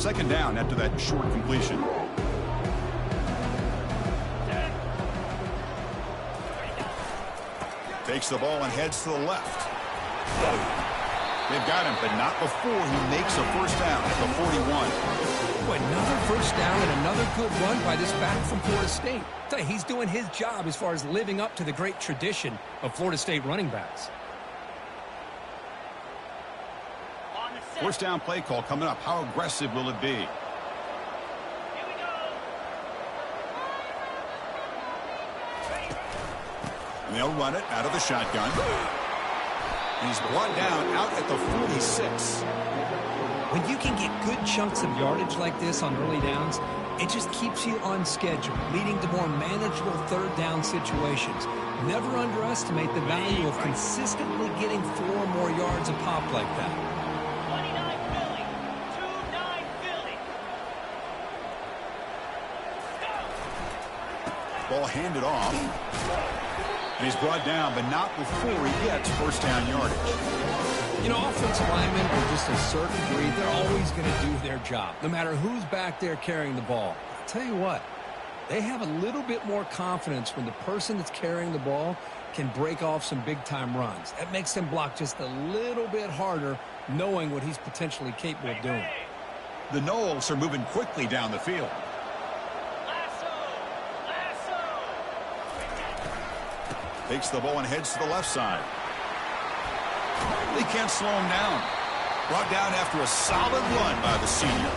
Second down after that short completion. Takes the ball and heads to the left. They've got him, but not before he makes a first down at the 41. Boy, another first down and another good run by this back from Florida State. I tell you, he's doing his job as far as living up to the great tradition of Florida State running backs. First down play call coming up. How aggressive will it be? And they'll run it out of the shotgun. And he's brought down out at the 46. When you can get good chunks of yardage like this on early downs, it just keeps you on schedule, leading to more manageable third down situations. Never underestimate the value of consistently getting 4 or more yards a pop like that. Ball handed off. And he's brought down, but not before he gets first down yardage. You know, offensive linemen are just a certain breed. They're always going to do their job, no matter who's back there carrying the ball. I'll tell you what, they have a little bit more confidence when the person that's carrying the ball can break off some big-time runs. That makes them block just a little bit harder, knowing what he's potentially capable of doing. The Noles are moving quickly down the field. Takes the ball and heads to the left side. They can't slow him down. Brought down after a solid run by the senior.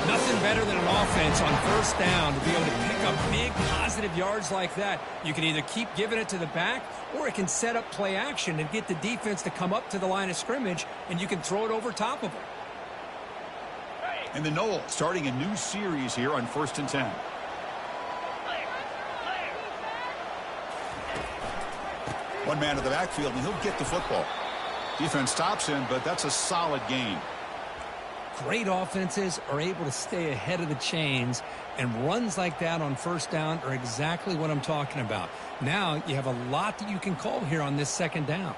Nothing better than an offense on first down to be able to pick up big positive yards like that. You can either keep giving it to the back, or it can set up play action and get the defense to come up to the line of scrimmage, and you can throw it over top of them. And the Noles starting a new series here on 1st and 10. One man to the backfield, and he'll get the football. Defense stops him, but that's a solid gain. Great offenses are able to stay ahead of the chains, and runs like that on first down are exactly what I'm talking about. Now you have a lot that you can call here on this second down.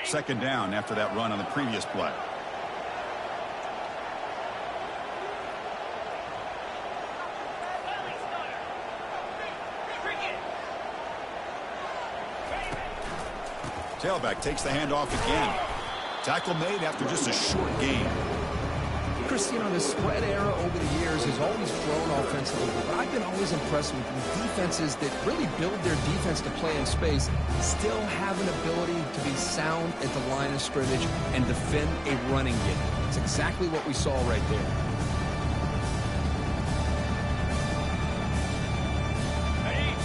Second down after that run on the previous play. Tailback takes the handoff again. Tackle made after just a short gain. Chris, you know, the spread era over the years has always grown offensively, but I've been always impressed with defenses that really build their defense to play in space, still have an ability to be sound at the line of scrimmage and defend a running game. It's exactly what we saw right there.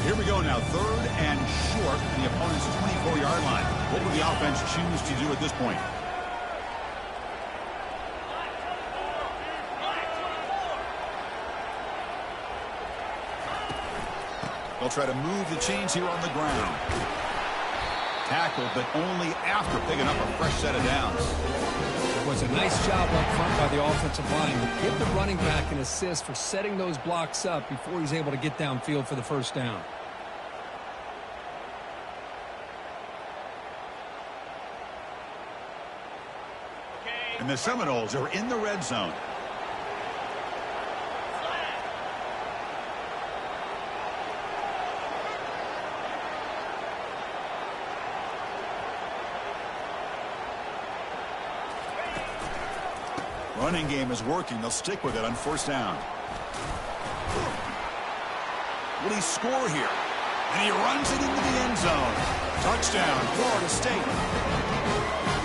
Here we go now, 3rd and short from the opponent's 24-yard line. What will the offense choose to do at this point? They'll try to move the chains here on the ground. Tackled, but only after picking up a fresh set of downs. It was a nice job up front by the offensive line. Give the running back an assist for setting those blocks up before he's able to get downfield for the first down. And the Seminoles are in the red zone. Running game is working. They'll stick with it on first down. Will he score here? And he runs it into the end zone. Touchdown, Florida State.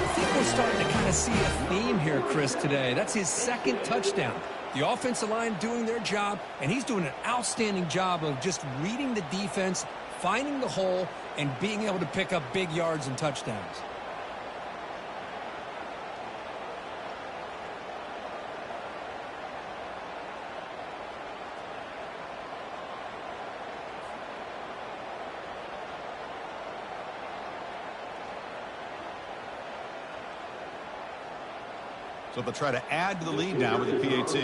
I think we're starting to kind of see a theme here, Chris, today. That's his 2nd touchdown. The offensive line doing their job, and he's doing an outstanding job of just reading the defense, finding the hole, and being able to pick up big yards and touchdowns. So they'll try to add to the lead now with the PAT.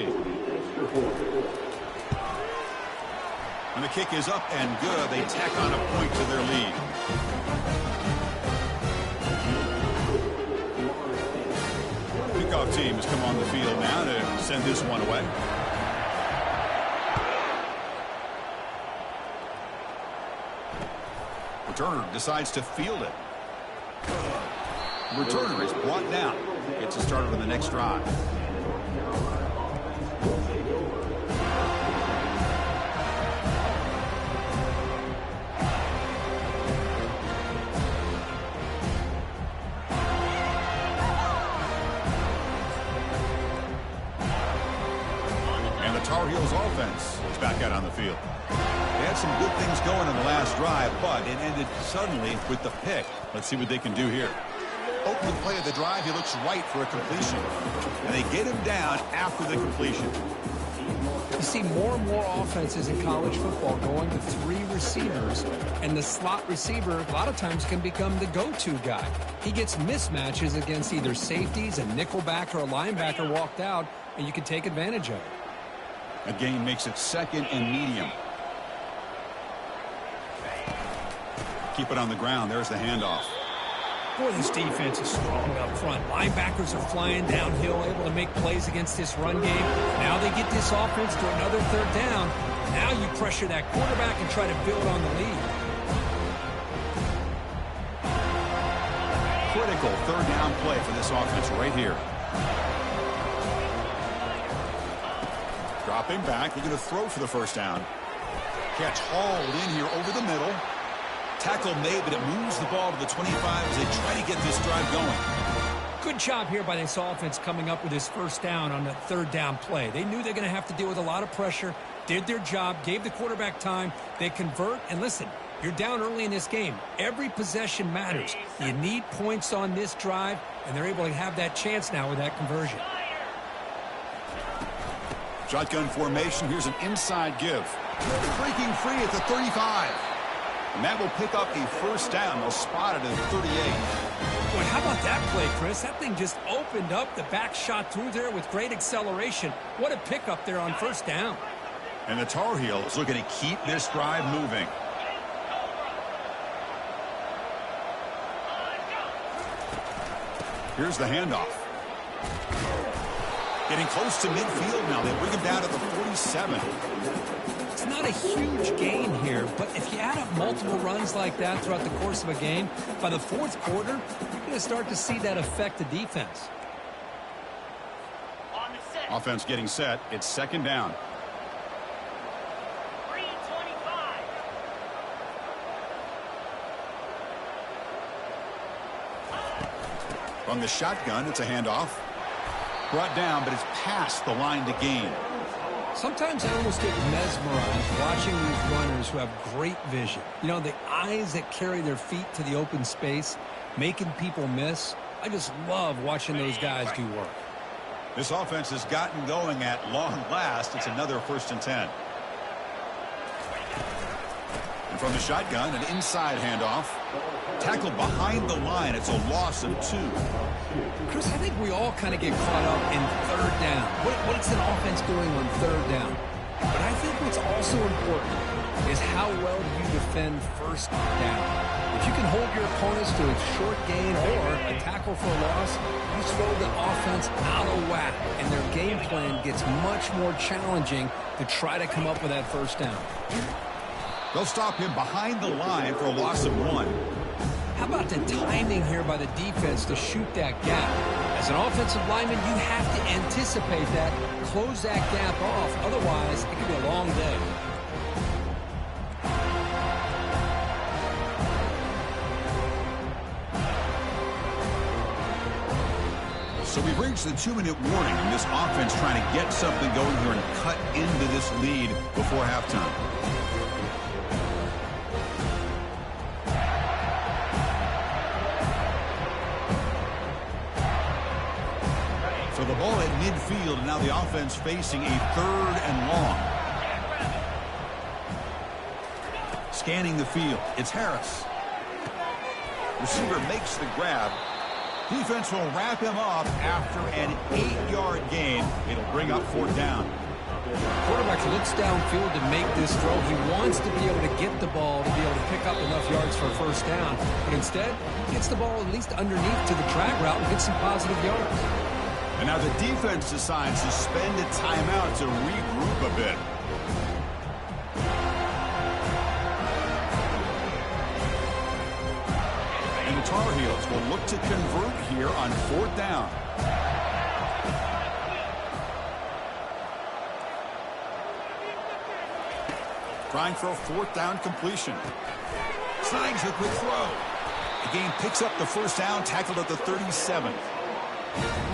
And the kick is up and good. They tack on a point to their lead. team has come on the field now to send this one away. Returner decides to field it. Returner is brought down. Gets a started on the next drive. And the Tar Heels offense is back out on the field. They had some good things going in the last drive, but it ended suddenly with the pick. Let's see what they can do here. Opening play of the drive, he looks right for a completion. And they get him down after the completion. You see more and more offenses in college football going to 3 receivers, and the slot receiver a lot of times can become the go-to guy. He gets mismatches against either safeties, a nickelbacker, or a linebacker walked out, and you can take advantage of it. A gain makes it 2nd and medium. Keep it on the ground. There's the handoff. Boy, this defense is strong up front. Linebackers are flying downhill, able to make plays against this run game. Now they get this offense to another 3rd down. Now you pressure that quarterback and try to build on the lead. Critical 3rd down play for this offense right here. Dropping back. They're going to throw for the 1st down. Catch hauled in here over the middle. Tackle made, but it moves the ball to the 25 as they try to get this drive going. Good job here by this offense coming up with this 1st down on the 3rd down play. They knew they're going to have to deal with a lot of pressure, did their job, gave the quarterback time. They convert, and listen, you're down early in this game. Every possession matters. You need points on this drive, and they're able to have that chance now with that conversion. Shotgun formation. Here's an inside give. Breaking free at the 35. And that will pick up a 1st down. They'll spot it at 38. Boy, how about that play, Chris? That thing just opened up. The back shot through there with great acceleration. What a pickup there on 1st down. And the Tar Heels looking to keep this drive moving. Here's the handoff. Getting close to midfield now. They bring him down at the 47. It's not a huge gain here, but if you add up multiple runs like that throughout the course of a game, by the 4th quarter, you're going to start to see that affect the defense. Offense getting set. It's 2nd down. From the shotgun, it's a handoff. Brought down, but it's past the line to gain. Sometimes I almost get mesmerized watching these runners who have great vision. You know, the eyes that carry their feet to the open space, making people miss. I just love watching those guys do work. This offense has gotten going at long last. It's another 1st and 10. And from the shotgun, an inside handoff. Tackled behind the line. It's a loss of 2. Chris, I think we all kind of get caught up in 3rd down. What's an offense doing on 3rd down? But I think what's also important is how well do you defend 1st down. If you can hold your opponents to a short gain or a tackle for a loss, you throw the offense out of whack, and their game plan gets much more challenging to try to come up with that 1st down. They'll stop him behind the line for a loss of 1. How about the timing here by the defense to shoot that gap? As an offensive lineman, you have to anticipate that, close that gap off. Otherwise, it could be a long day. So we've reached the 2-minute warning, and this offense trying to get something going here and cut into this lead before halftime. So the ball at midfield, and now the offense facing a 3rd and long. Scanning the field, it's Harris. Receiver makes the grab. Defense will wrap him up after an 8-yard gain. It'll bring up 4th down. Quarterback looks downfield to make this throw. He wants to be able to get the ball to be able to pick up enough yards for a 1st down. But instead, he gets the ball at least underneath to the drag route and gets some positive yards. And now the defense decides to spend a timeout to regroup a bit. And the Tar Heels will look to convert here on 4th down. Trying for a 4th down completion. Signs a quick throw. The game picks up the 1st down, tackled at the 37th.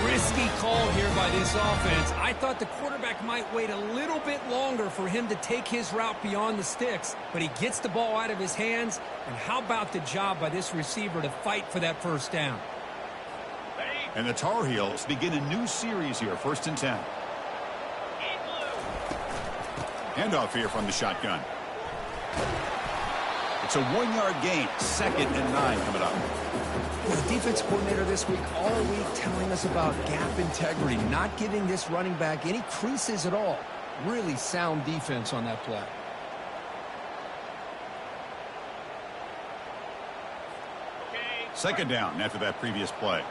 Risky call here by this offense. I thought the quarterback might wait a little bit longer for him to take his route beyond the sticks, but he gets the ball out of his hands. And how about the job by this receiver to fight for that 1st down? And the Tar Heels begin a new series here, 1st and 10. Handoff here from the shotgun. It's a 1-yard gain. 2nd and 9 coming up. The defense coordinator this week, all week, telling us about gap integrity, not giving this running back any creases at all. Really sound defense on that play. Second down after that previous play.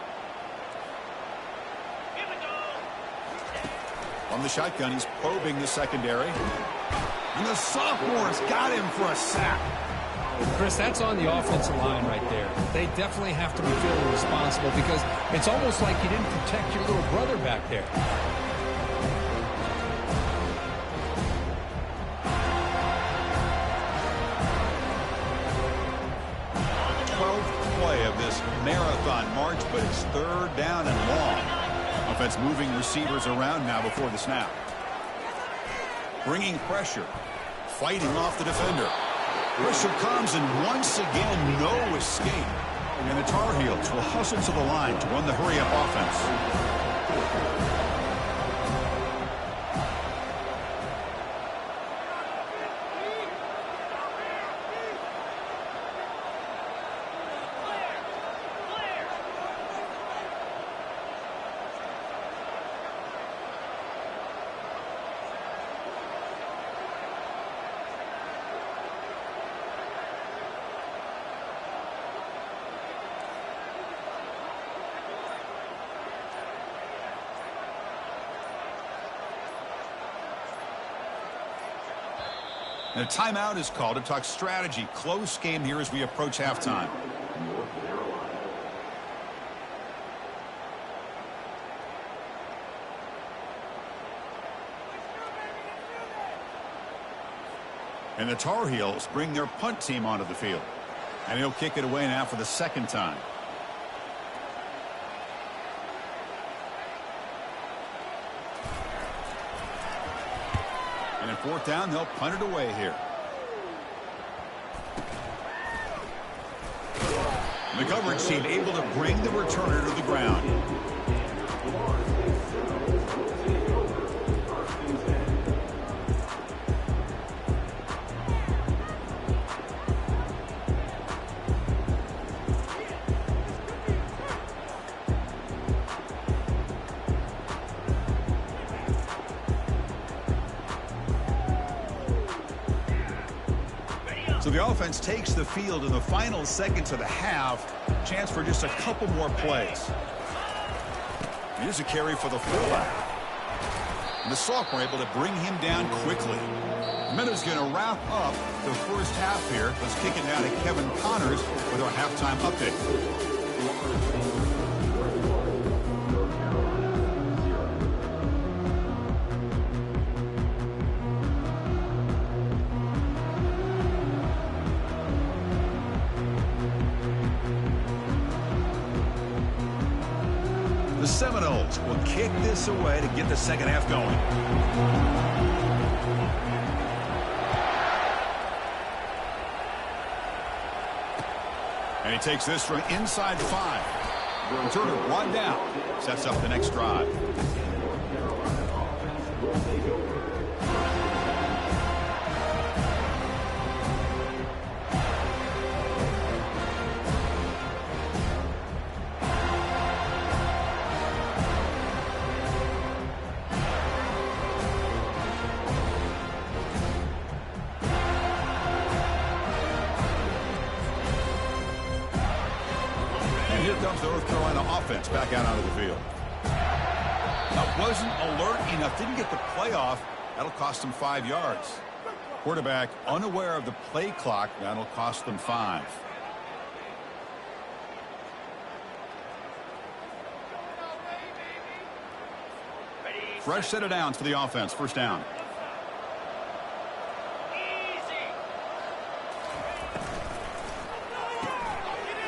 From the shotgun, he's probing the secondary. And the sophomore's got him for a sack. Chris, that's on the offensive line right there. They definitely have to be feeling responsible because it's almost like you didn't protect your little brother back there. 12th play of this marathon march, but it's 3rd down and long. Offense moving receivers around now before the snap. Bringing pressure. Fighting off the defender. Pressure comes, and once again, no escape. And the Tar Heels will hustle to the line to run the hurry-up offense. And a timeout is called to talk strategy. Close game here as we approach halftime. And the Tar Heels bring their punt team onto the field. And he'll kick it away now for the 2nd time. And in 4th down, they'll punt it away here. And the coverage team able to bring the returner to the ground. So the offense takes the field in the final seconds of the half. Chance for just a couple more plays. Here's a carry for the fullback. And the sophomore able to bring him down quickly. Minutes going to wrap up the first half here. Let's kick it now to Kevin Connors with our halftime update. The Seminoles will kick this away to get the second half going. And he takes this from inside 5. Returner brought down. Sets up the next drive. Here comes the North Carolina offense back out onto the field. That wasn't alert enough. Didn't get the play off. That'll cost him 5 yards. Quarterback unaware of the play clock. That'll cost them 5. Fresh set of downs for the offense. First down.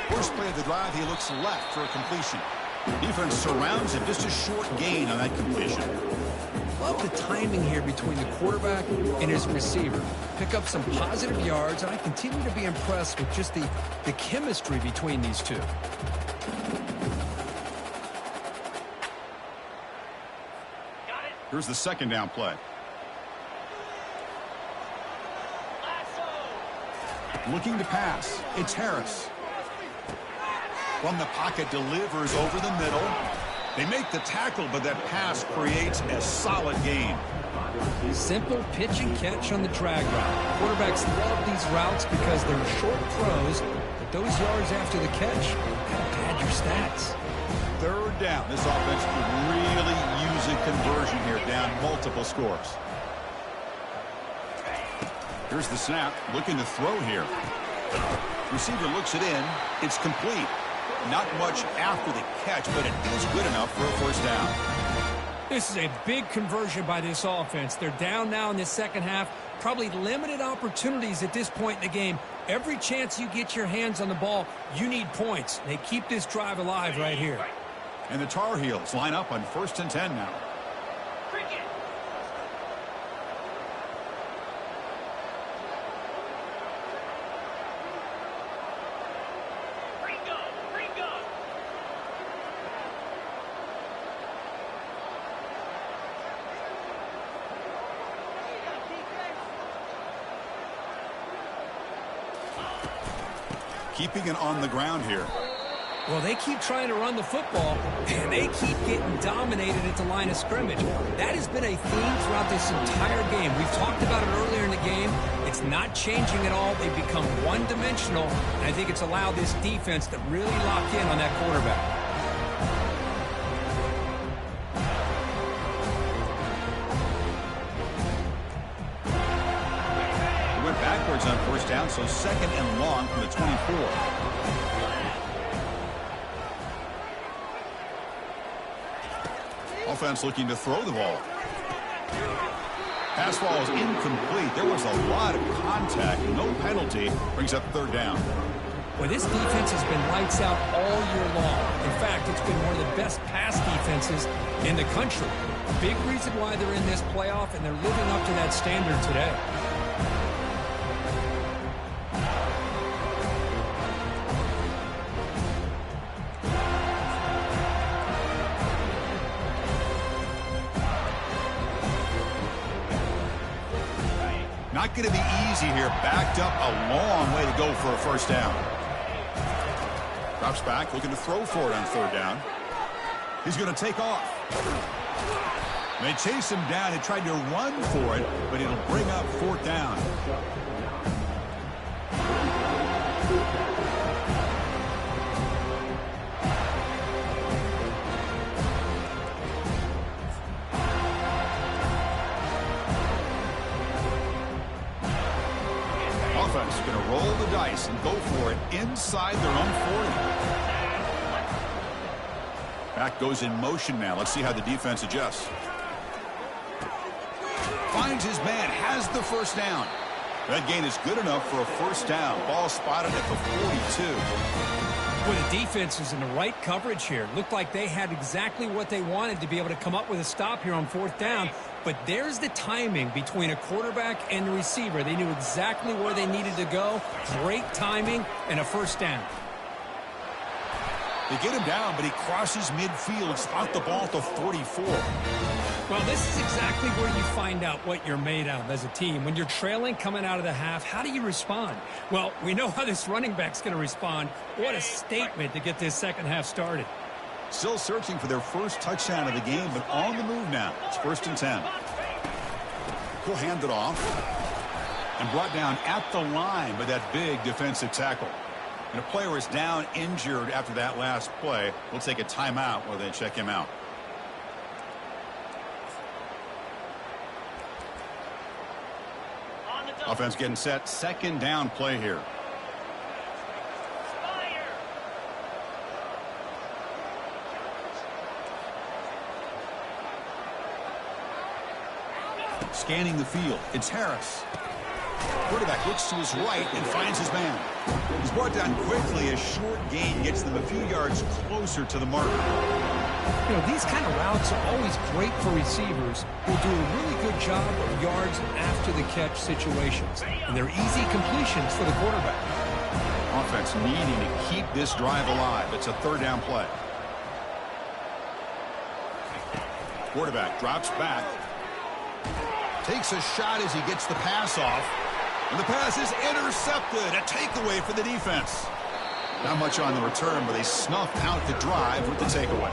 First play of the drive, he looks left for a completion. Defense surrounds him. Just a short gain on that completion. Love the timing here between the quarterback and his receiver. Pick up some positive yards, and I continue to be impressed with just the chemistry between these two. Here's the second down play. Looking to pass. It's Harris. From the pocket, delivers over the middle. They make the tackle, but that pass creates a solid gain. Simple pitch and catch on the drag route. Quarterbacks love these routes because they're short throws, but those yards after the catch kind of pad your stats. Third down. This offense could really use a conversion here, down multiple scores. Here's the snap. Looking to throw here. Receiver looks it in. It's complete. Not much after the catch, but it is good enough for a first down. This is a big conversion by this offense. They're down now in the second half. Probably limited opportunities at this point in the game. Every chance you get your hands on the ball, you need points. They keep this drive alive right here. And the Tar Heels line up on 1st and 10 now. Keeping it on the ground here. Well, they keep trying to run the football, and they keep getting dominated at the line of scrimmage. That has been a theme throughout this entire game. We've talked about it earlier in the game. It's not changing at all. They've become one-dimensional, and I think it's allowed this defense to really lock in on that quarterback. Went backwards on first down, so second and long from the 24. Offense looking to throw the ball. Pass ball is incomplete. There was a lot of contact. No penalty. Brings up third down. Well, this defense has been lights out all year long. In fact, it's been one of the best pass defenses in the country. Big reason why they're in this playoff, and they're living up to that standard today. Not going to be easy here. Backed up a long way to go for a first down. Drops back, looking to throw for it on third down. He's going to take off. They chase him down. He tried to run for it, but it'll bring up fourth down. Offense going to roll the dice and go for it inside their own 40. Back goes in motion now. Let's see how the defense adjusts. Finds his man, has the first down. That gain is good enough for a first down. Ball spotted at the 42. Well, the defense is in the right coverage here. Looked like they had exactly what they wanted to be able to come up with a stop here on fourth down. But there's the timing between a quarterback and the receiver. They knew exactly where they needed to go. Great timing and a first down. They get him down, but he crosses midfield, spot the ball to 44. Well, this is exactly where you find out what you're made of as a team. When you're trailing coming out of the half, how do you respond? Well, we know how this running back's going to respond. What a statement to get this second half started. Still searching for their first touchdown of the game, but on the move now. It's 1st and 10. He'll hand it off. And brought down at the line by that big defensive tackle. And a player is down injured after that last play. We'll take a timeout while they check him out. Offense getting set. Second down play here. Scanning the field. It's Harris. Quarterback looks to his right and finds his man. He's brought down quickly. A short gain gets them a few yards closer to the marker. You know, these kind of routes are always great for receivers who do a really good job of yards after the catch situations. And they're easy completions for the quarterback. Offense needing to keep this drive alive. It's a third down play. Quarterback drops back. Takes a shot as he gets the pass off. And the pass is intercepted. A takeaway for the defense. Not much on the return, but they snuffed out the drive with the takeaway.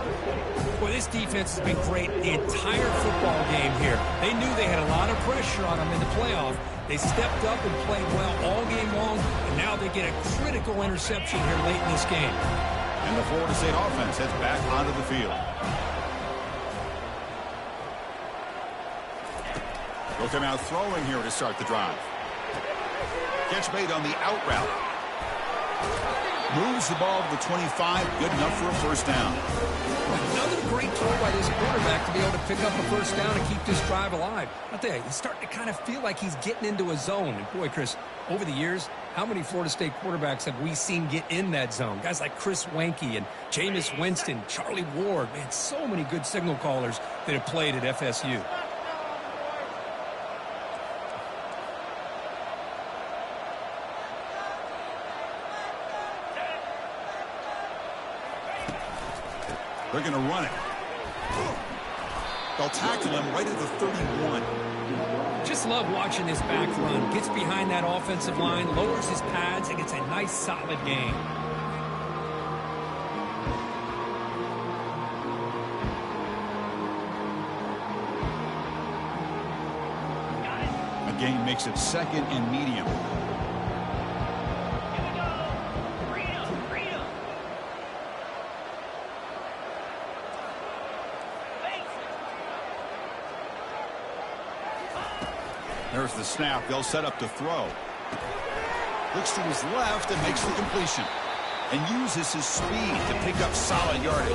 Well, this defense has been great the entire football game here. They knew they had a lot of pressure on them in the playoff. They stepped up and played well all game long, and now they get a critical interception here late in this game. And the Florida State offense heads back onto the field. They'll come out throwing here to start the drive. Catch made on the out route. Moves the ball to the 25. Good enough for a first down. Another great throw by this quarterback to be able to pick up a first down and keep this drive alive. I'll tell you, he's starting to kind of feel like he's getting into a zone. And boy, Chris, over the years, how many Florida State quarterbacks have we seen get in that zone? Guys like Chris Weinke and Jameis Winston, Charlie Ward. Man, so many good signal callers that have played at FSU. They're going to run it. They'll tackle him right at the 31. Just love watching this back run. Gets behind that offensive line, lowers his pads, and gets a nice solid gain. A gain makes it second and medium. There's the snap. They'll set up to throw. Looks to his left and makes the completion. And uses his speed to pick up solid yardage.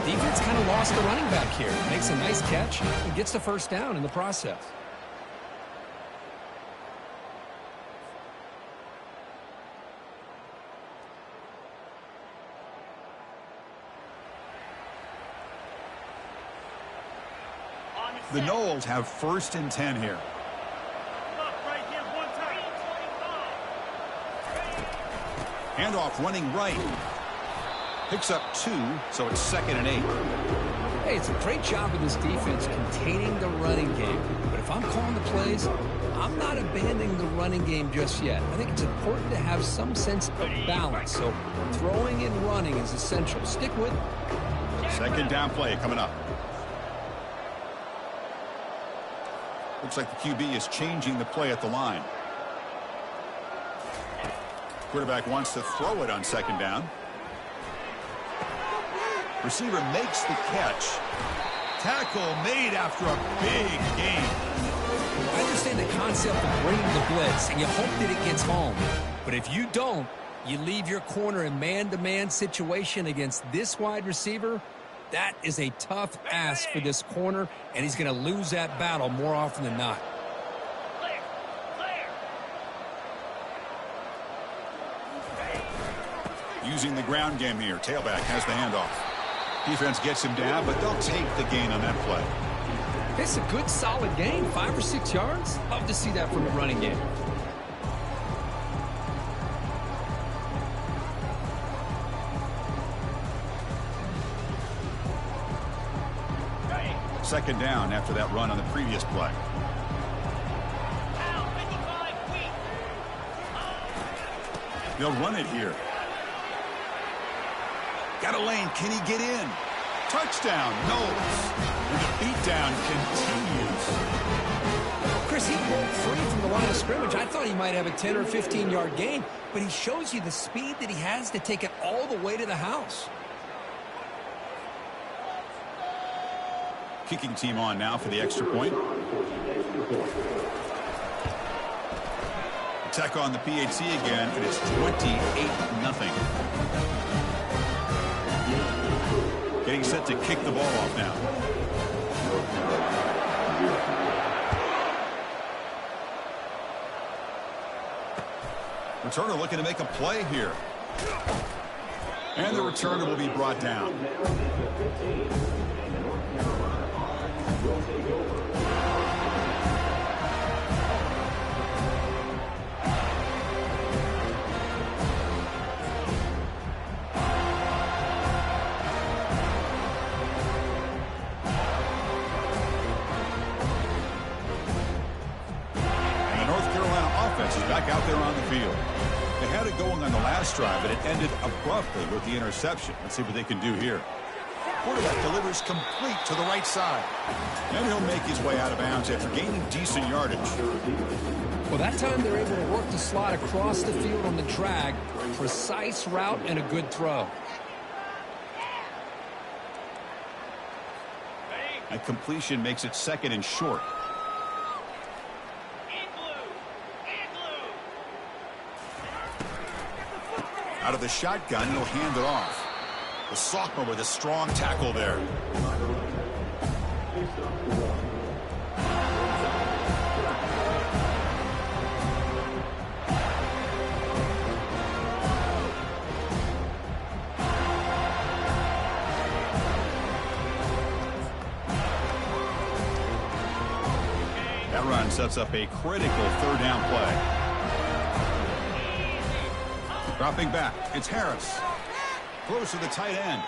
Defense kind of lost the running back here. Makes a nice catch and gets the first down in the process. The Noles have first and 10 here. Handoff running right. Picks up 2, so it's second and 8. Hey, it's a great job of this defense containing the running game. But if I'm calling the plays, I'm not abandoning the running game just yet. I think it's important to have some sense of balance. So throwing and running is essential. Stick with it. Second down play coming up. Looks like the QB is changing the play at the line. Quarterback wants to throw it on second down. Receiver makes the catch. Tackle made after a big gain. I understand the concept of bringing the blitz, and you hope that it gets home. But if you don't, you leave your corner in man-to-man situation against this wide receiver. That is a tough ask for this corner, and he's going to lose that battle more often than not. Using the ground game here. Tailback has the handoff. Defense gets him down, but they'll take the gain on that play. It's a good, solid gain, 5 or 6 yards. Love to see that from a running game. Second down after that run on the previous play. They'll run it here. Got a lane. Can he get in? Touchdown, Noles. And the beatdown continues. Chris, he broke free from the line of scrimmage. I thought he might have a 10 or 15-yard gain, but he shows you the speed that he has to take it all the way to the house. Kicking team on now for the extra point. Check on the PAT again, and it's 28-0. Getting set to kick the ball off now. Returner looking to make a play here. And the returner will be brought down. Is back out there on the field. They had it going on the last drive, but it ended abruptly with the interception. Let's see what they can do here. Quarterback delivers complete to the right side. And he'll make his way out of bounds after gaining decent yardage. Well, that time they're able to work the slot across the field on the drag. Precise route and a good throw. That completion makes it 2nd and short. Out of the shotgun, he'll hand it off. The sophomore with a strong tackle there. That run sets up a critical 3rd down play. Dropping back, it's Harris. Close to the tight end.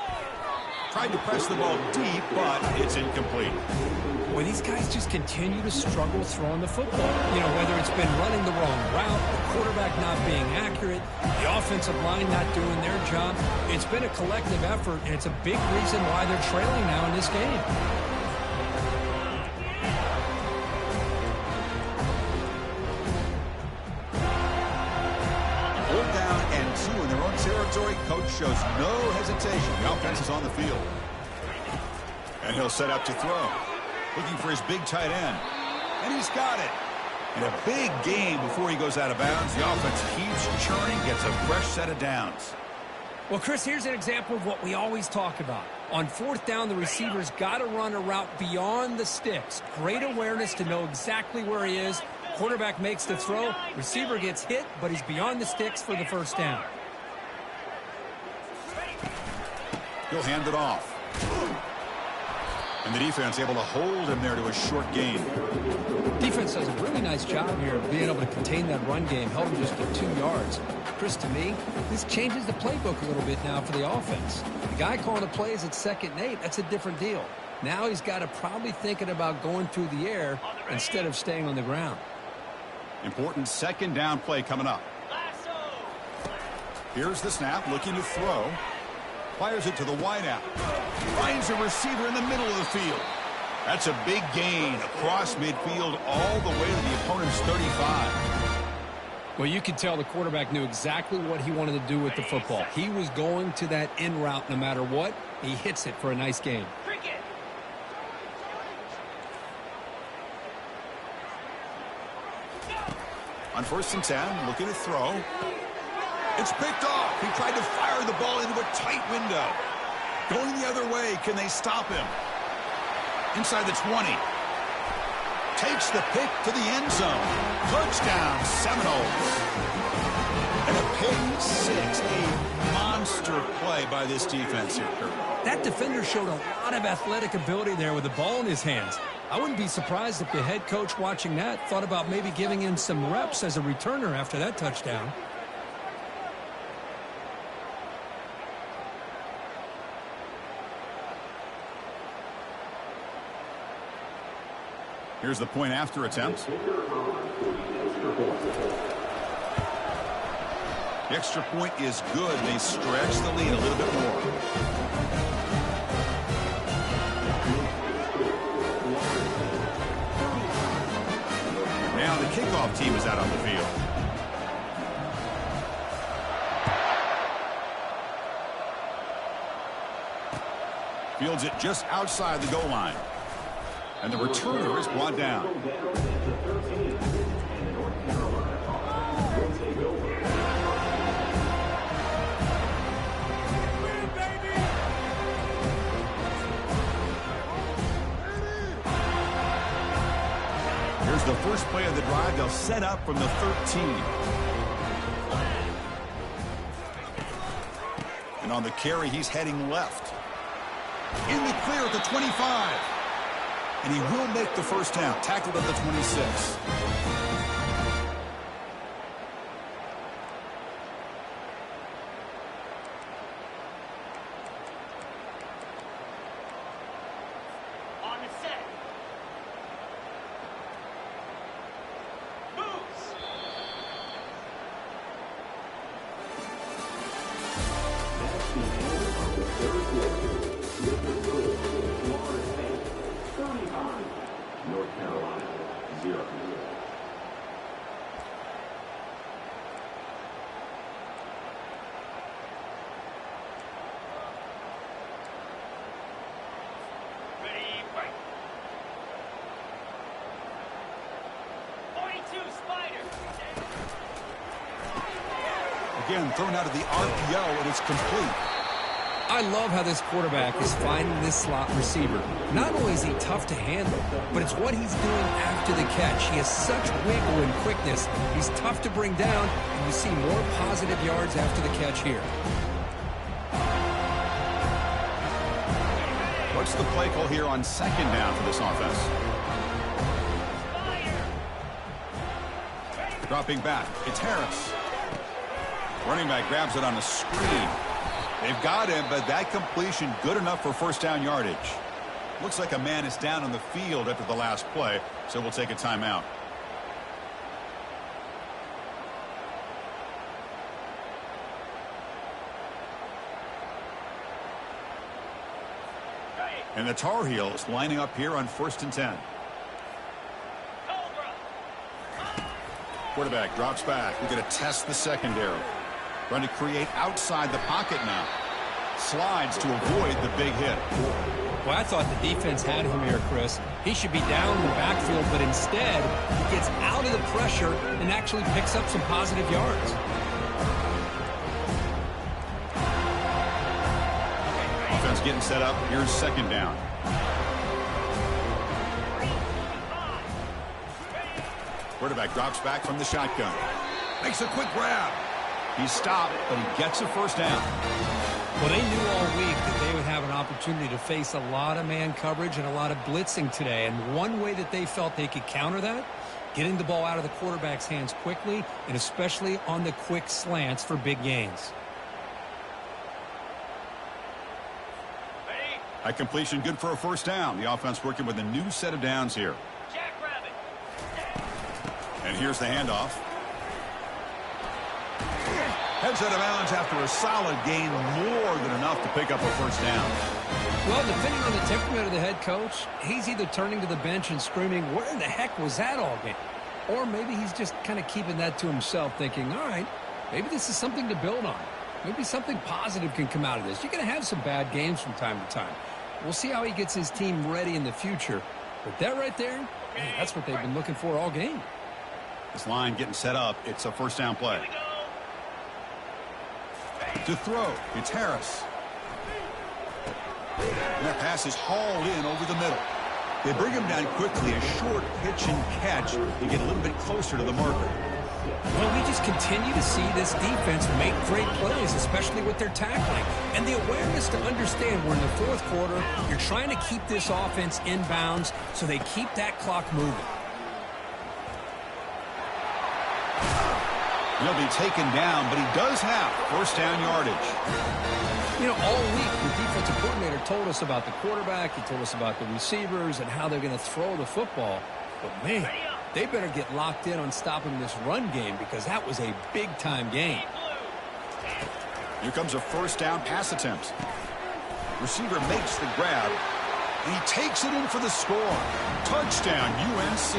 Tried to press the ball deep, but it's incomplete. Boy, these guys just continue to struggle throwing the football. You know, whether it's been running the wrong route, the quarterback not being accurate, the offensive line not doing their job. It's been a collective effort, and it's a big reason why they're trailing now in this game. 4th down and 2 in their own territory. Coach shows no hesitation. The offense is on the field. And he'll set up to throw. Looking for his big tight end. And he's got it. And a big gain before he goes out of bounds. The offense keeps churning, gets a fresh set of downs. Well, Chris, here's an example of what we always talk about. On 4th down, the receiver's got to run a route beyond the sticks. Great awareness to know exactly where he is. Quarterback makes the throw. Receiver gets hit, but he's beyond the sticks for the 1st down. He'll hand it off. And the defense able to hold him there to a short gain. Defense does a really nice job here of being able to contain that run game, help him just get 2 yards. Chris, to me, this changes the playbook a little bit now for the offense. The guy calling the plays at 2nd and 8, that's a different deal. Now he's got to probably thinking about going through the air instead of staying on the ground. Important 2nd down play coming up. Here's the snap, looking to throw. Fires it to the wideout. Finds a receiver in the middle of the field. That's a big gain across midfield all the way to the opponent's 35. Well, you could tell the quarterback knew exactly what he wanted to do with the football. He was going to that in route no matter what. He hits it for a nice gain. On 1st and 10, looking to throw. It's picked off. He tried to fire the ball into a tight window. Going the other way. Can they stop him? Inside the 20. Takes the pick to the end zone. Touchdown, Seminoles. And a pick 6. A monster play by this defense here, Kurt. That defender showed a lot of athletic ability there with the ball in his hands. I wouldn't be surprised if the head coach watching that thought about maybe giving him some reps as a returner after that touchdown. Here's the point after attempt. The extra point is good. They stretch the lead a little bit more. Now the kickoff team is out on the field. Fields it just outside the goal line. And the returner is brought down. of the drive. They'll set up from the 13. And on the carry, he's heading left. In the clear at the 25. And he will make the first down. Tackled at the 26. Again, thrown out of the RPO, and it's complete. I love how this quarterback is finding this slot receiver. Not only is he tough to handle, but it's what he's doing after the catch. He has such wiggle and quickness. He's tough to bring down, and you see more positive yards after the catch here. What's the play call here on second down for this offense? Dropping back, it's Harris. Running back grabs it on a screen. They've got him, but that completion good enough for first down yardage. Looks like a man is down on the field after the last play, so we'll take a timeout. And the Tar Heels lining up here on 1st and 10. Quarterback drops back. We're going to test the secondary. Trying to create outside the pocket now. Slides to avoid the big hit. Well, I thought the defense had him here, Chris. He should be down in the backfield, but instead he gets out of the pressure and actually picks up some positive yards. Offense getting set up. Here's second down. Quarterback drops back from the shotgun. Makes a quick grab. He's stopped, but he gets a first down. Well, they knew all week that they would have an opportunity to face a lot of man coverage and a lot of blitzing today. And one way that they felt they could counter that, getting the ball out of the quarterback's hands quickly, and especially on the quick slants for big gains. That completion good for a first down. The offense working with a new set of downs here. And here's the handoff. Heads out of bounds after a solid gain, more than enough to pick up a first down. Well, depending on the temperament of the head coach, he's either turning to the bench and screaming, where in the heck was that all game? Or maybe he's just kind of keeping that to himself, thinking, all right, maybe this is something to build on. Maybe something positive can come out of this. You're going to have some bad games from time to time. We'll see how he gets his team ready in the future. But that right there, man, that's what they've been looking for all game. This line getting set up. It's a first down play. To throw, it's Harris. And that pass is hauled in over the middle. They bring him down quickly, a short pitch and catch to get a little bit closer to the marker. Well, we just continue to see this defense make great plays, especially with their tackling. And the awareness to understand we're in the fourth quarter, you're trying to keep this offense in bounds so they keep that clock moving. He'll be taken down, but he does have first down yardage. You know, all week the defensive coordinator told us about the quarterback. He told us about the receivers and how they're going to throw the football. But, man, they better get locked in on stopping this run game because that was a big-time game. Here comes a first down pass attempt. Receiver makes the grab, and he takes it in for the score. Touchdown, UNC.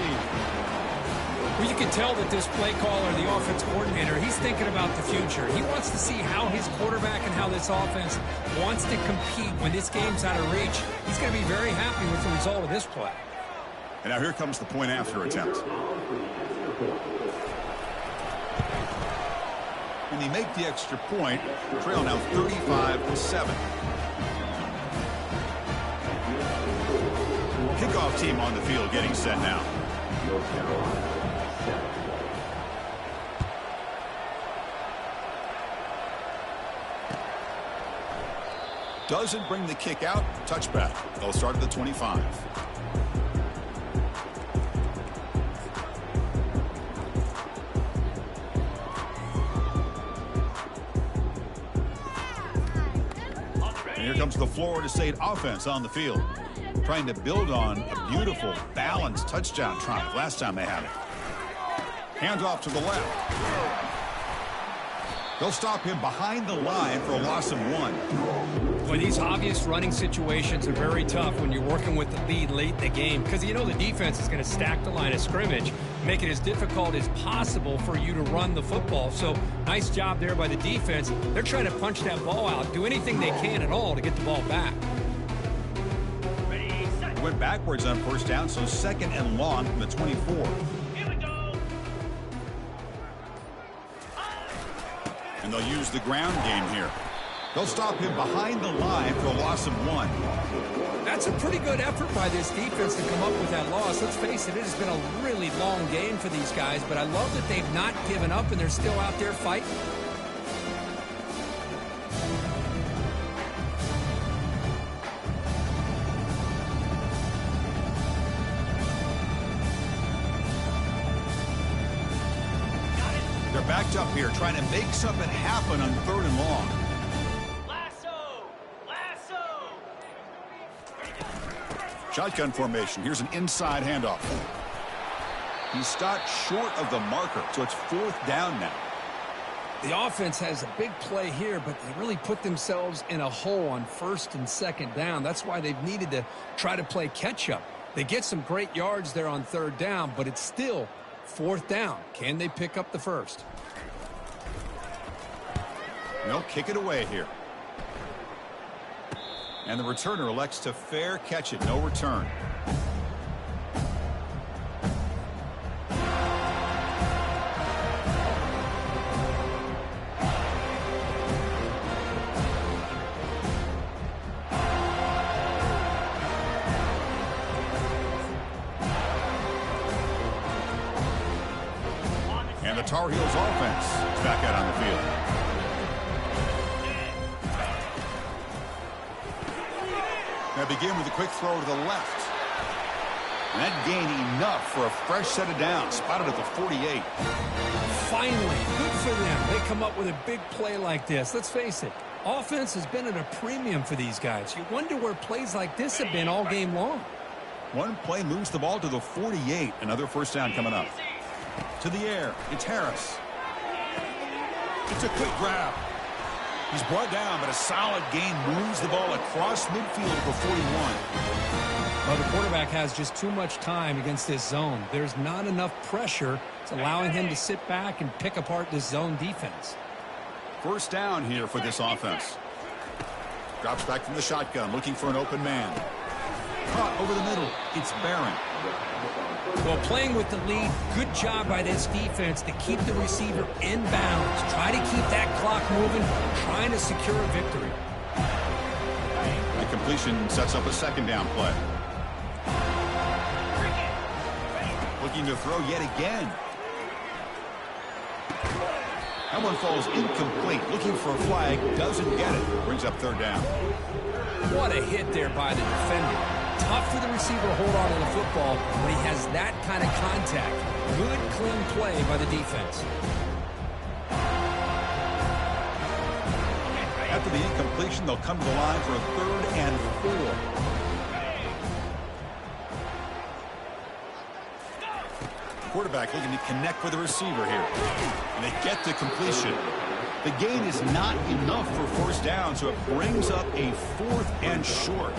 Well, you can tell that this play caller, the offense coordinator, he's thinking about the future. He wants to see how his quarterback and how this offense wants to compete when this game's out of reach. He's going to be very happy with the result of this play. And now here comes the point after attempt. And they make the extra point. Trail now 35-7. Kickoff team on the field getting set now. Doesn't bring the kick out. Touchback. They'll start at the 25. And here comes the Florida State offense on the field, trying to build on a beautiful, balanced touchdown drive last time they had it. Hands off to the left. They'll stop him behind the line for a loss of 1. Boy, these obvious running situations are very tough when you're working with the lead late in the game because you know the defense is going to stack the line of scrimmage, make it as difficult as possible for you to run the football. So nice job there by the defense. They're trying to punch that ball out, do anything they can at all to get the ball back. Went backwards on first down, so second and long from the 24. And they'll use the ground game here. They'll stop him behind the line for a loss of 1. That's a pretty good effort by this defense to come up with that loss. Let's face it, it has been a really long game for these guys, but I love that they've not given up and they're still out there fighting. Backed up here, trying to make something happen on 3rd and long. Lasso! Shotgun formation. Here's an inside handoff. He's stopped short of the marker, so it's 4th down now. The offense has a big play here, but they really put themselves in a hole on 1st and 2nd down. That's why they've needed to try to play catch-up. They get some great yards there on 3rd down, but it's still 4th down. Can they pick up the 1st? They'll kick it away here. And the returner elects to fair catch it. No return. And the Tar Heels offense is back out on the field. Now begin with a quick throw to the left. And that gained enough for a fresh set of downs. Spotted at the 48. Finally, good for them. They come up with a big play like this. Let's face it, offense has been at a premium for these guys. You wonder where plays like this have been all game long. One play moves the ball to the 48. Another first down coming up. To the air. It's Harris. It's a quick grab. He's brought down, but a solid gain moves the ball across midfield for 41. Well, the quarterback has just too much time against this zone. There's not enough pressure. It's allowing him to sit back and pick apart this zone defense. First down here for this offense. Drops back from the shotgun, looking for an open man. Caught over the middle. It's Barron. Well, playing with the lead, good job by this defense to keep the receiver in bounds. Try to keep that clock moving, trying to secure a victory. The completion sets up a second down play. Looking to throw yet again. That one falls incomplete. Looking for a flag, doesn't get it. Brings up 3rd down. What a hit there by the defender. Tough for the receiver to hold on to the football when he has that kind of contact. Good, clean play by the defense. After the incompletion, they'll come to the line for a 3rd and 4. Quarterback looking to connect with the receiver here. And they get the completion. The gain is not enough for first down, so it brings up a 4th and short.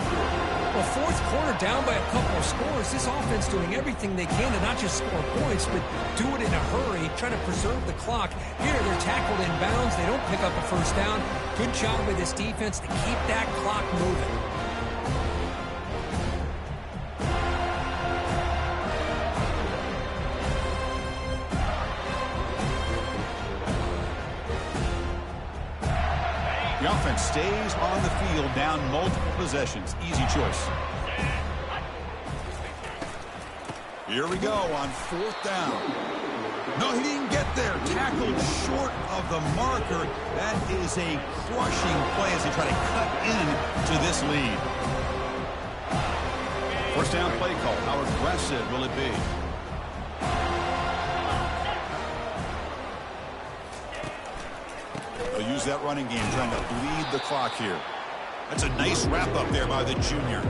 Well, 4th quarter down by a couple of scores. This offense doing everything they can to not just score points, but do it in a hurry, try to preserve the clock. Here, they're tackled in bounds. They don't pick up a first down. Good job by this defense to keep that clock moving. The offense stays on the field, down multiple possessions. Easy choice. Here we go on 4th down. No, he didn't get there. Tackled short of the marker. That is a crushing play as they try to cut in to this lead. First down play call. How aggressive will it be? They'll use that running game, trying to bleed the clock here. That's a nice wrap up there by the junior.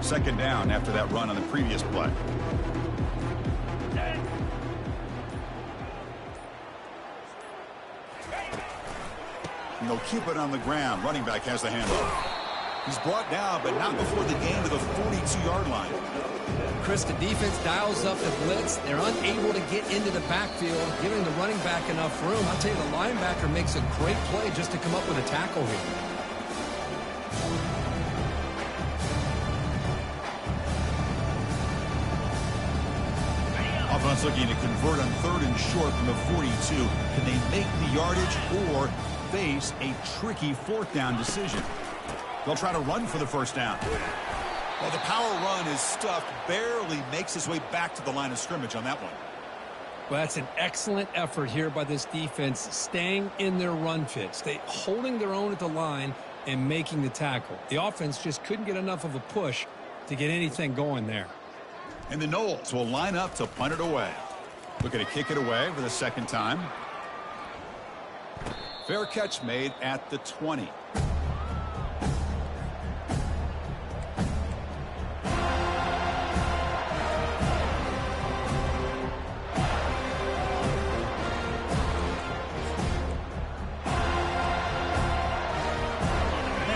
Second down after that run on the previous play. And they'll keep it on the ground. Running back has the handoff. He's brought down, but not before the gain to the 42-yard line. Chris, the defense dials up the blitz. They're unable to get into the backfield, giving the running back enough room. I'll tell you, the linebacker makes a great play just to come up with a tackle here. Offense looking to convert on 3rd and short from the 42. Can they make the yardage or face a tricky 4th down decision? They'll try to run for the first down. Well, the power run is stuffed, barely makes his way back to the line of scrimmage on that one. Well, that's an excellent effort here by this defense, staying in their run fits. They holding their own at the line and making the tackle. The offense just couldn't get enough of a push to get anything going there. And the Noles will line up to punt it away. Looking to kick it away for the second time. Fair catch made at the 20. And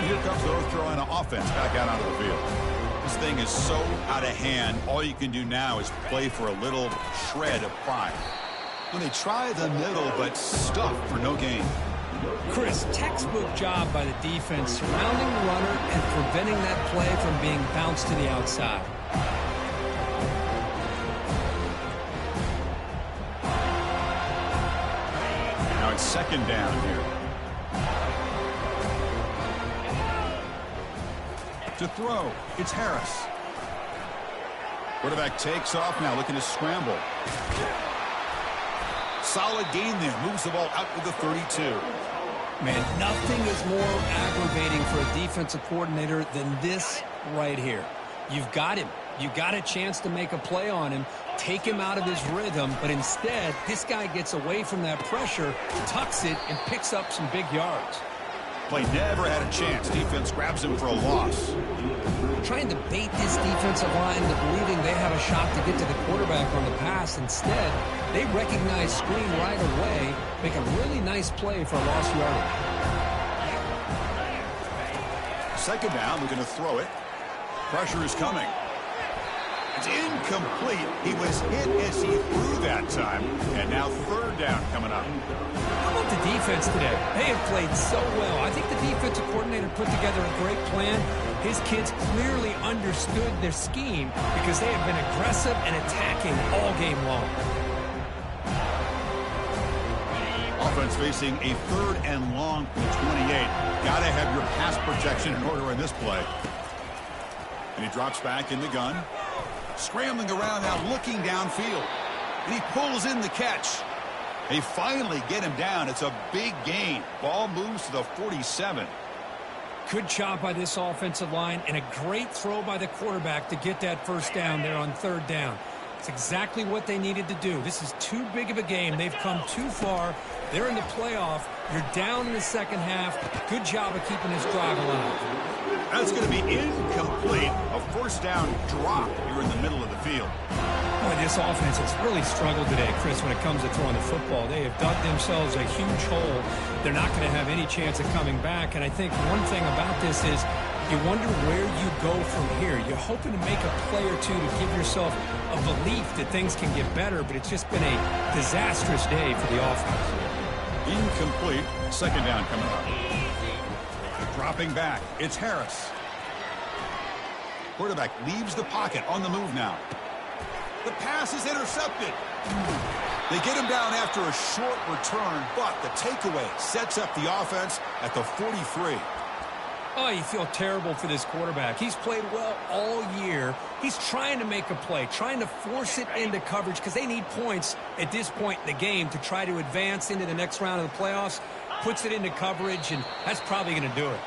here comes the North Carolina offense back out onto the field. This thing is so out of hand, all you can do now is play for a little shred of pride. When they try the middle, but stuffed for no gain. Chris, textbook job by the defense, surrounding the runner and preventing that play from being bounced to the outside. Now it's second down here. To throw, it's Harris. Quarterback takes off now, looking to scramble. Solid gain there, moves the ball out to the 32. Man, nothing is more aggravating for a defensive coordinator than this right here. You've got him. You've got a chance to make a play on him, take him out of his rhythm, but instead, this guy gets away from that pressure, tucks it, and picks up some big yards. Play never had a chance. Defense grabs him for a loss. Trying to bait this defensive line into believing they have a shot to get to the quarterback on the pass. Instead, they recognize screen right away, make a really nice play for a lost yardage. Second down, we're going to throw it. Pressure is coming. It's incomplete. He was hit as he threw that time. And now third down coming up. How about the defense today? They have played so well. I think the defensive coordinator put together a great plan. His kids clearly understood their scheme because they have been aggressive and attacking all game long. Offense facing a 3rd and long from the 28. Got to have your pass protection in order in this play. And he drops back in the gun. Scrambling around now, looking downfield. And he pulls in the catch. They finally get him down. It's a big gain. Ball moves to the 47. Good job by this offensive line and a great throw by the quarterback to get that first down there on 3rd down. It's exactly what they needed to do. This is too big of a game. They've come too far. They're in the playoff. You're down in the second half. Good job of keeping this drive alive. That's going to be incomplete. A first down drop here in the middle of the field. Boy, this offense has really struggled today, Chris, when it comes to throwing the football. They have dug themselves a huge hole. They're not going to have any chance of coming back. And I think one thing about this is you wonder where you go from here. You're hoping to make a play or two to give yourself a belief that things can get better, but it's just been a disastrous day for the offense. Incomplete. Second down coming up. Dropping back. It's Harris. Quarterback leaves the pocket on the move now. The pass is intercepted. They get him down after a short return, but the takeaway sets up the offense at the 43. Oh, you feel terrible for this quarterback. He's played well all year. He's trying to make a play, trying to force it into coverage because they need points at this point in the game to try to advance into the next round of the playoffs. Puts it into coverage, and that's probably going to do it.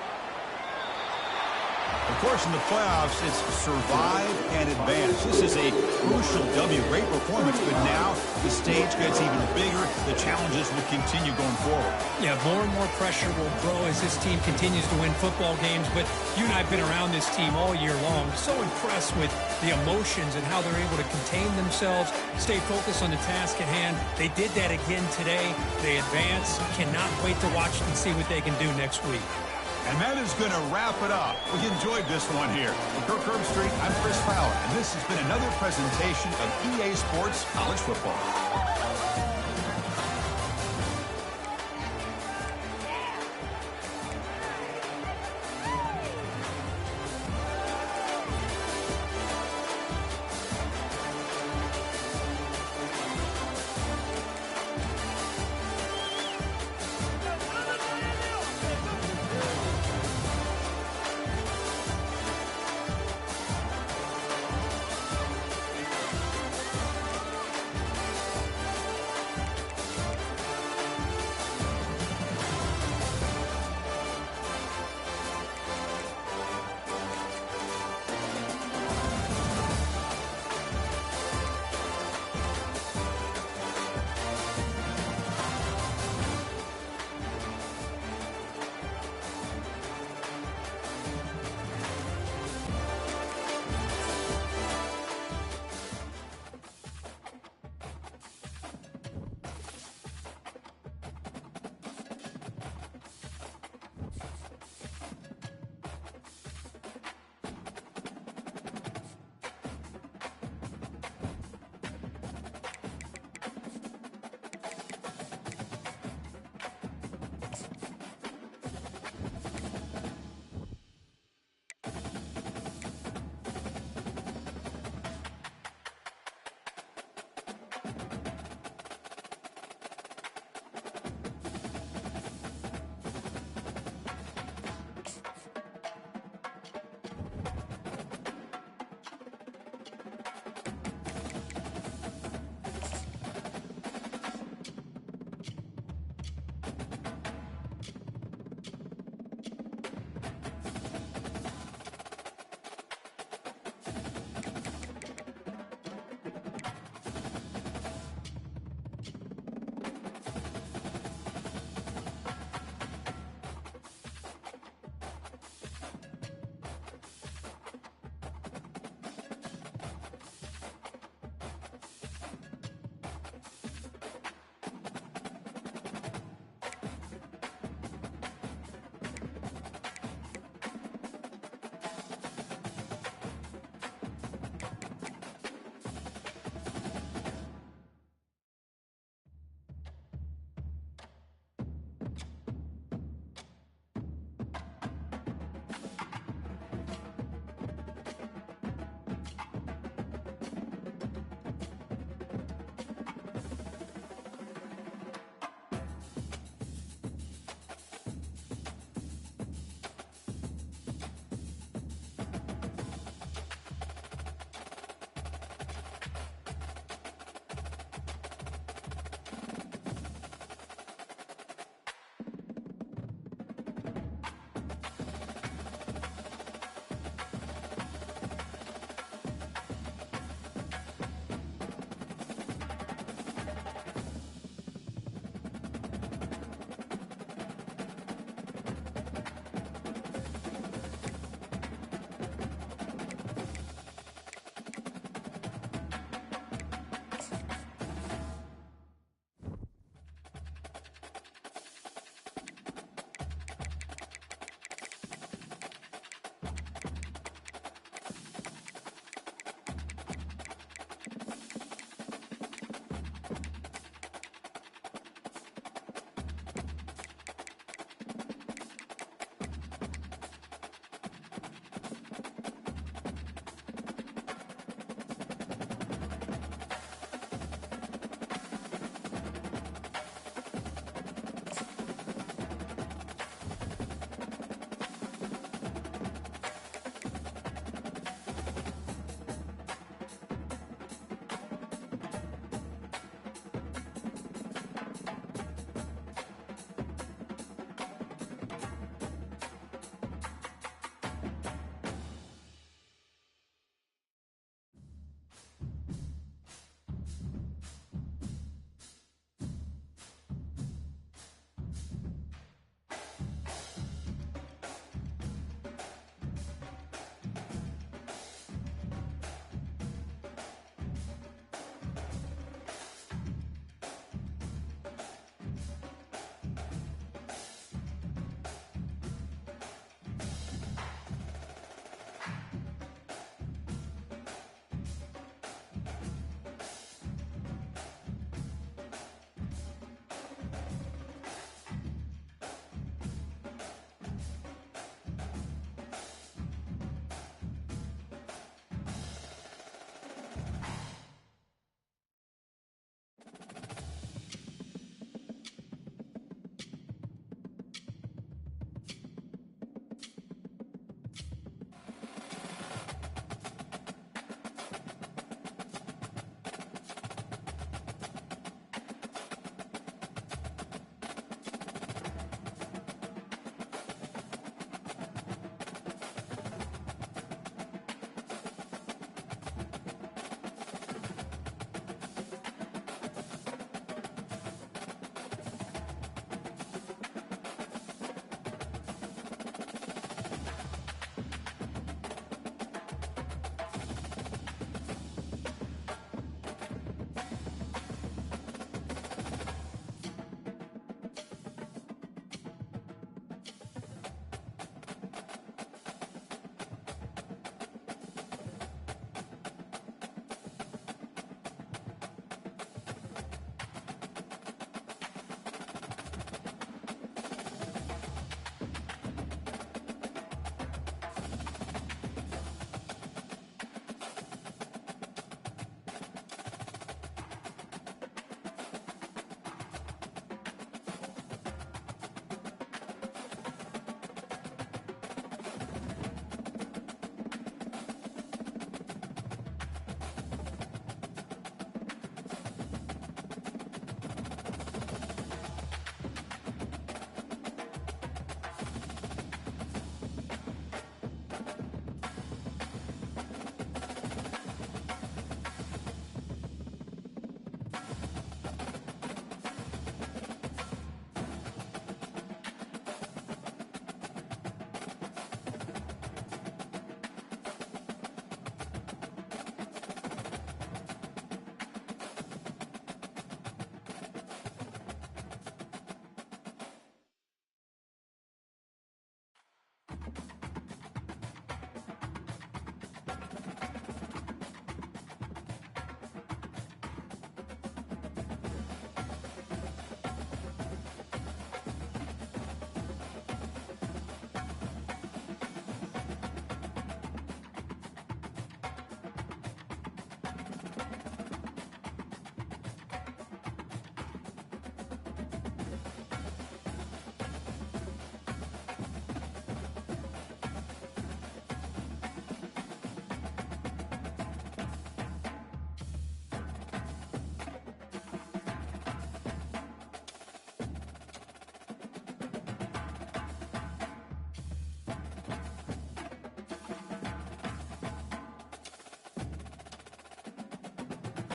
Of course, in the playoffs, it's survive and advance. This is a crucial W. Great performance, but now the stage gets even bigger. The challenges will continue going forward. Yeah, more and more pressure will grow as this team continues to win football games. But you and I have been around this team all year long. So impressed with the emotions and how they're able to contain themselves, stay focused on the task at hand. They did that again today. They advance. Cannot wait to watch and see what they can do next week. And that is going to wrap it up. We enjoyed this one here. For Kirk Herbstreit, I'm Chris Fowler, and this has been another presentation of EA Sports College Football.